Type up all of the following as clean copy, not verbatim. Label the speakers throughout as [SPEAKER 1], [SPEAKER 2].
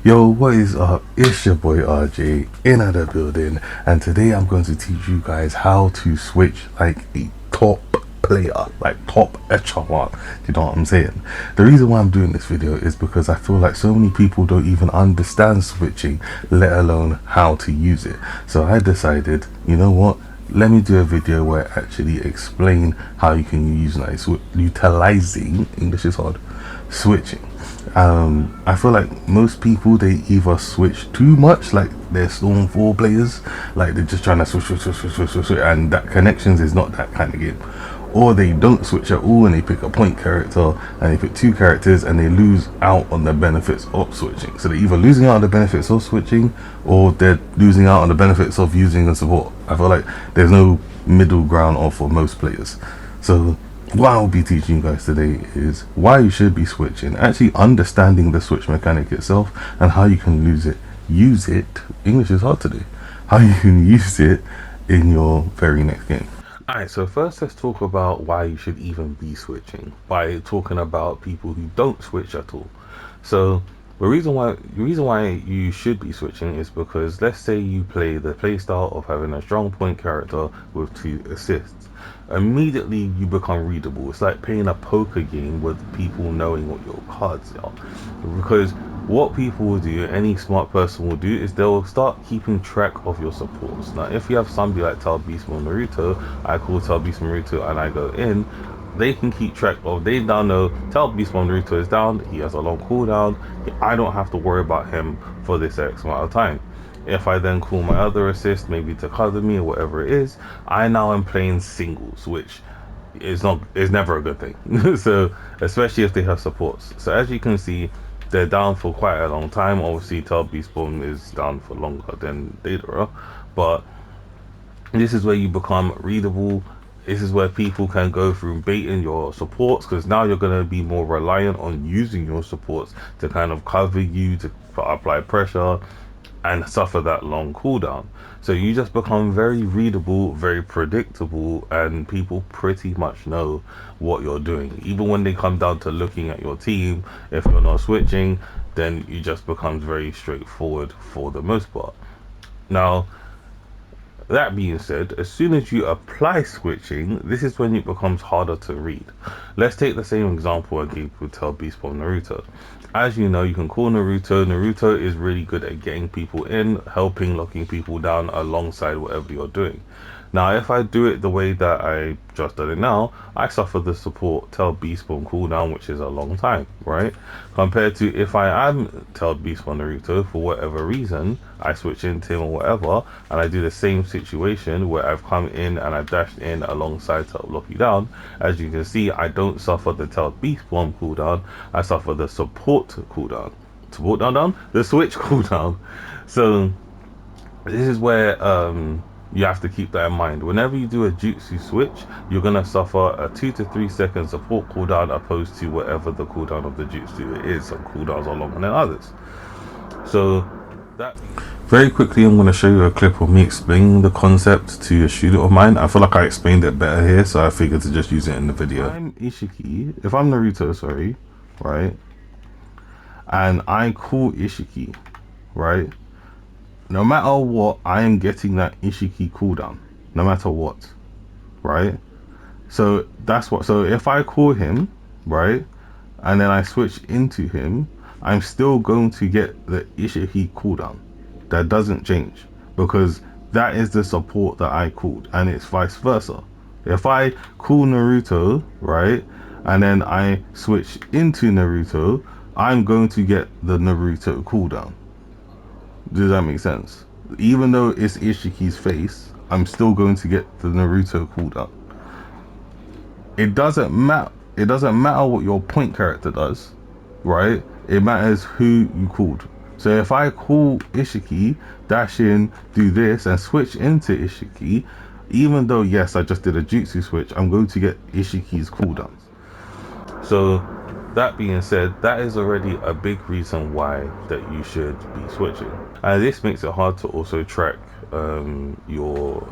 [SPEAKER 1] Yo, what is up? It's your boy RJ in the building, and today I'm going to teach you guys how to switch like a top player, like top echelon. You know what I'm saying? The reason why I'm doing this video is because I feel like so many people don't even understand switching, let alone how to use it. So I decided, you know what? Let me do a video where I actually explain how you can use utilizing English is hard switching. I feel like most people, they either switch too much, like they're Storm 4 players, like they're just trying to switch, and that Connections is not that kind of game. Or they don't switch at all and they pick a point character and they pick two characters and they lose out on the benefits of switching. So they're either losing out on the benefits of switching or they're losing out on the benefits of using a support. I feel like there's no middle ground or for most players. So what I'll be teaching you guys today is why you should be switching, actually understanding the switch mechanic itself and how you can use it, English is hard today, how you can use it in your very next game. Alright, so first let's talk about why you should even be switching, by talking about people who don't switch at all. So the reason why you should be switching is because let's say you play the playstyle of having a strong point character with 2 assists. Immediately you become readable. It's like playing a poker game with people knowing what your cards are. Because what people will do, any smart person will do, is they'll start keeping track of your supports. Now if you have somebody like Tail Beast or Naruto, I call Tail Beast Naruto and I go in, they can keep track of, they now know Tail Beast Naruto is down, he has a long cooldown, I don't have to worry about him for this X amount of time. If I then call my other assist, maybe to cover me or whatever it is, I now am playing singles, which is never a good thing. So especially if they have supports. So as you can see, they're down for quite a long time. Obviously Tail Beast is down for longer than Datara, but this is where you become readable. This is where people can go through baiting your supports, because now you're going to be more reliant on using your supports to kind of cover you, to apply pressure and suffer that long cooldown. So you just become very readable, very predictable, and people pretty much know what you're doing. Even when they come down to looking at your team, if you're not switching, then you just becomes very straightforward for the most part. Now that being said, as soon as you apply switching, this is when it becomes harder to read. Let's take the same example I gave with Tail Beast Bomb Naruto. As you know, you can call Naruto. Naruto is really good at getting people in, helping, locking people down alongside whatever you're doing. Now, if I do it the way that I just done it now, I suffer the support Tail Beast Bomb cooldown, which is a long time, right? Compared to if I am Tail Beast Bomb Naruto, for whatever reason, I switch into him or whatever, and I do the same situation where I've come in and I've dashed in alongside to lock you down. As you can see, I don't suffer the Tail Beast Bomb cooldown, I suffer the support cooldown. Support down? The switch cooldown. So this is where you have to keep that in mind. Whenever you do a jutsu switch, you're gonna suffer a 2 to 3 second support cooldown opposed to whatever the cooldown of the jutsu is. Some cooldowns are longer than others. So that very quickly, I'm going to show you a clip of me explaining the concept to a student of mine. I feel like I explained it better here, so I figured to just use it in the video. If I'm Naruto, sorry, right, and I call Ishiki, right, no matter what, I am getting that Ishiki cooldown, no matter what, right? So that's what, so if I call him, right, and then I switch into him, I'm still going to get the Ishiki cooldown. That doesn't change, because that is the support that I called, and it's vice versa. If I call Naruto, right, and then I switch into Naruto, I'm going to get the Naruto cooldown. Does that make sense? Even though it's Ishiki's face, I'm still going to get the Naruto cooldown. It doesn't matter. It doesn't matter what your point character does, right? It matters who you called. So if I call Ishiki, dash in, do this, and switch into Ishiki, even though yes, I just did a jutsu switch, I'm going to get Ishiki's cooldown. So that being said, that is already a big reason why that you should be switching, and this makes it hard to also track your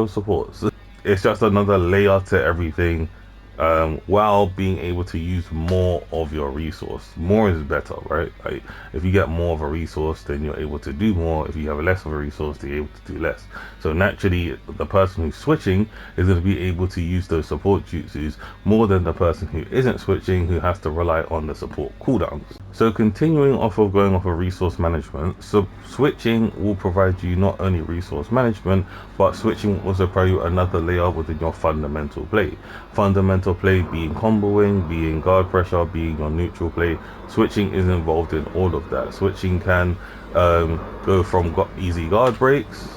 [SPEAKER 1] supports. It's just another layer to everything while being able to use more of your resource. More is better, right? Like, if you get more of a resource, then you're able to do more. If you have less of a resource, then you're able to do less. So naturally, the person who's switching is going to be able to use those support jutsus more than the person who isn't switching, who has to rely on the support cooldowns. So continuing off of going off of resource management, so switching will provide you not only resource management, but switching will also provide you another layer within your fundamental play. Fundamental play being comboing, being guard pressure, being your neutral play. Switching is involved in all of that. Switching can go from easy guard breaks,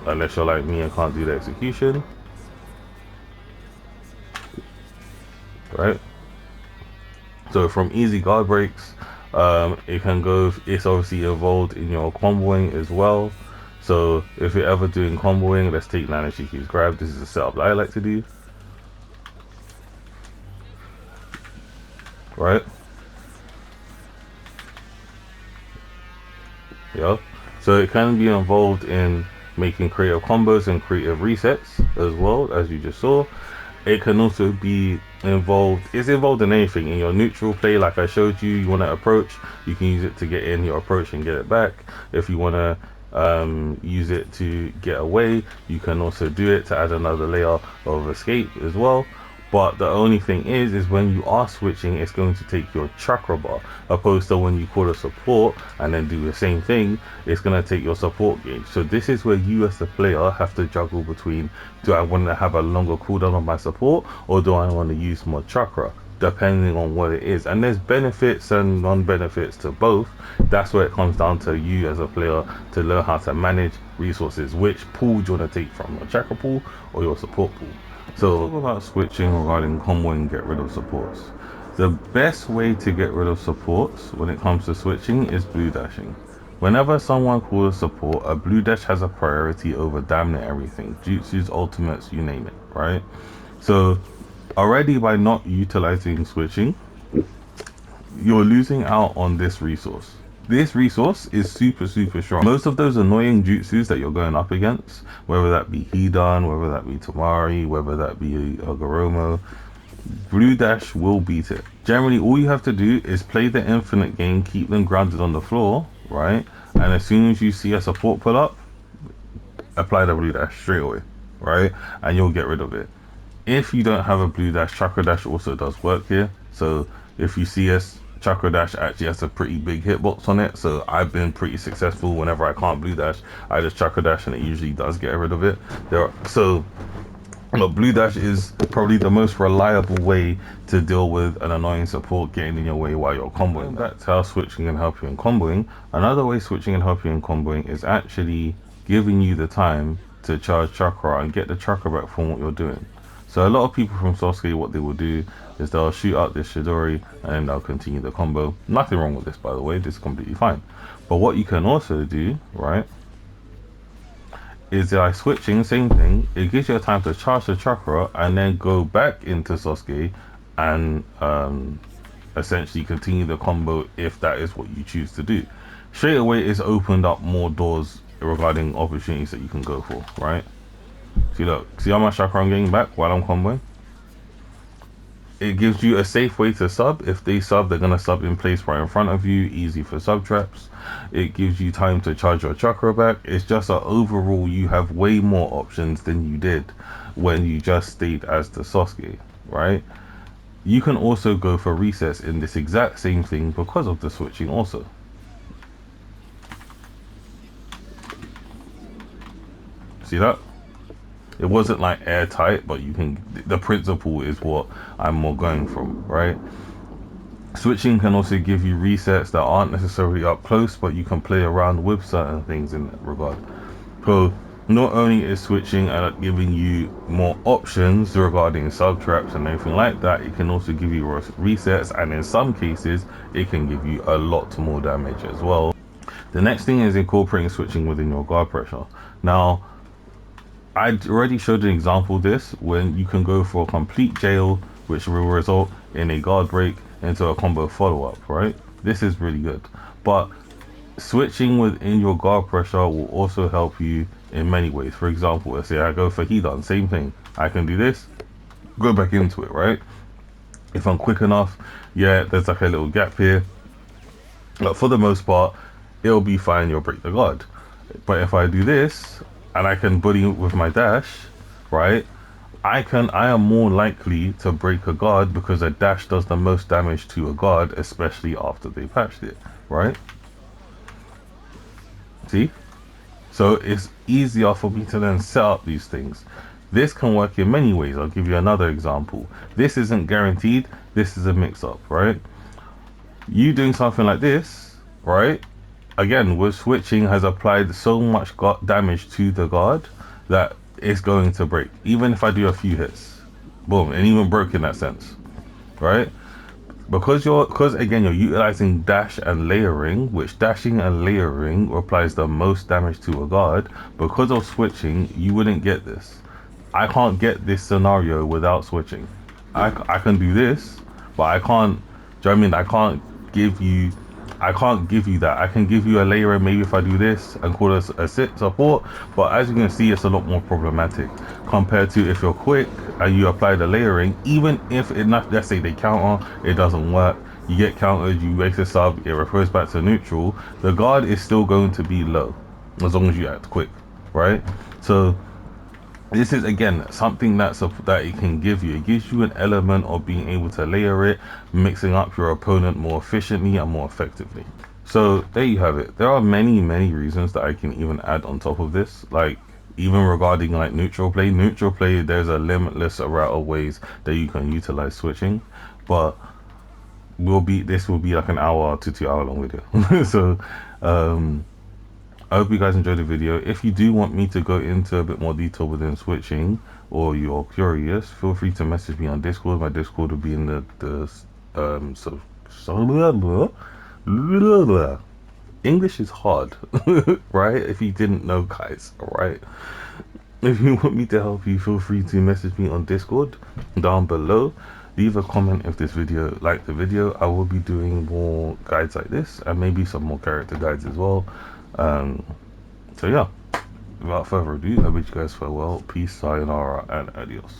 [SPEAKER 1] unless you're like me and can't do the execution, right? So from easy guard breaks, it can go, it's obviously involved in your comboing as well. So if you're ever doing comboing, let's take Nanoshiki's grab. This is a setup that I like to do, right? Yeah. So it can be involved in making creative combos and creative resets as well, as you just saw. It can also be involved, it's involved in anything. In your neutral play, like I showed you, you want to approach, you can use it to get in your approach and get it back. If you want to use it to get away, you can also do it to add another layer of escape as well. But the only thing is when you are switching, it's going to take your chakra bar, opposed to when you call a support and then do the same thing, it's going to take your support gauge. So this is where you as the player have to juggle between, do I want to have a longer cooldown on my support, or do I want to use more chakra, depending on what it is. And there's benefits and non-benefits to both. That's where it comes down to you as a player to learn how to manage resources. Which pool do you want to take from, your chakra pool or your support pool? So talk about switching regarding combo and get rid of supports. The best way to get rid of supports when it comes to switching is blue dashing. Whenever someone calls support, a blue dash has a priority over damn near everything. Jutsus, ultimates, you name it, right? So already by not utilizing switching, you're losing out on this resource. This resource is super strong. Most of those annoying jutsus that you're going up against, whether that be Hidan, whether that be Tamari, whether that be Goromo, blue dash will beat it. Generally all you have to do is play the infinite game, keep them grounded on the floor, right? And as soon as you see a support pull up, apply the blue dash straight away, right? And you'll get rid of it. If you don't have a blue dash, chakra dash also does work here. So if you see us, chakra dash actually has a pretty big hitbox on it. So I've been pretty successful whenever I can't blue dash, I just chakra dash and it usually does get rid of it. But blue dash is probably the most reliable way to deal with an annoying support getting in your way while you're comboing. That's how switching can help you in comboing. Another way switching can help you in comboing is actually giving you the time to charge chakra and get the chakra back from what you're doing. So a lot of people from Sasuke, what they will do is they'll shoot out this Chidori and then they'll continue the combo. Nothing wrong with this, by the way, this is completely fine. But what you can also do, right, is by switching, same thing, it gives you a time to charge the chakra and then go back into Sasuke and essentially continue the combo if that is what you choose to do. Straight away, it's opened up more doors regarding opportunities that you can go for, right? See, look, see how much chakra I'm getting back while I'm comboing? It gives you a safe way to sub. If they sub, they're gonna sub in place right in front of you, easy for sub traps. It gives you time to charge your chakra back. It's just that overall you have way more options than you did when you just stayed as the Sasuke, right? You can also go for resets in this exact same thing because of the switching also. See that? It wasn't like airtight, but you can, the principle is what I'm more going from, right? Switching can also give you resets that aren't necessarily up close, but you can play around with certain things in that regard. So not only is switching giving you more options regarding sub traps and everything like that, it can also give you resets, and in some cases it can give you a lot more damage as well. The next thing is incorporating switching within your guard pressure. Now, I already showed an example of this when you can go for a complete jail, which will result in a guard break into a combo follow-up, right? This is really good. But switching within your guard pressure will also help you in many ways. For example, let's say I go for Hidan, same thing. I can do this, go back into it, right? If I'm quick enough, yeah, there's like a little gap here, but for the most part, it'll be fine. You'll break the guard. But if I do this and I can buddy with my dash, right? I am more likely to break a guard because a dash does the most damage to a guard, especially after they patched it, right? See? So it's easier for me to then set up these things. This can work in many ways. I'll give you another example. This isn't guaranteed. This is a mix up, right? You doing something like this, right? Again, with switching has applied so much damage to the guard that it's going to break. Even if I do a few hits, boom, and even broke in that sense, right? Because again you're utilizing dash and layering, which dashing and layering applies the most damage to a guard. Because of switching, you wouldn't get this. I can't get this scenario without switching. I can do this, but I can't. Do you know what I mean? Give you I can't give you that. I can give you a layer maybe if I do this and call us a sit support, but as you can see, it's a lot more problematic compared to if you're quick and you apply the layering. Even if let's say they counter, it doesn't work. You get countered, you waste a sub, it refers back to neutral. The guard is still going to be low as long as you act quick, right? So this is again something that it can give you. It gives you an element of being able to layer it, mixing up your opponent more efficiently and more effectively. So there you have it. There are many reasons that I can even add on top of this, like even regarding like neutral play. Neutral play, there's a limitless amount of ways that you can utilize switching, but this will be like an hour to 2 hour long video. So I hope you guys enjoyed the video. If you do want me to go into a bit more detail within switching, or you're curious, feel free to message me on Discord. My Discord will be in the English is hard, right? If you didn't know, guys, right? If you want me to help you, feel free to message me on Discord down below. Leave a comment if this video, like the video. I will be doing more guides like this and maybe some more character guides as well. So yeah, without further ado, I wish you guys farewell, peace, sayonara, and adios.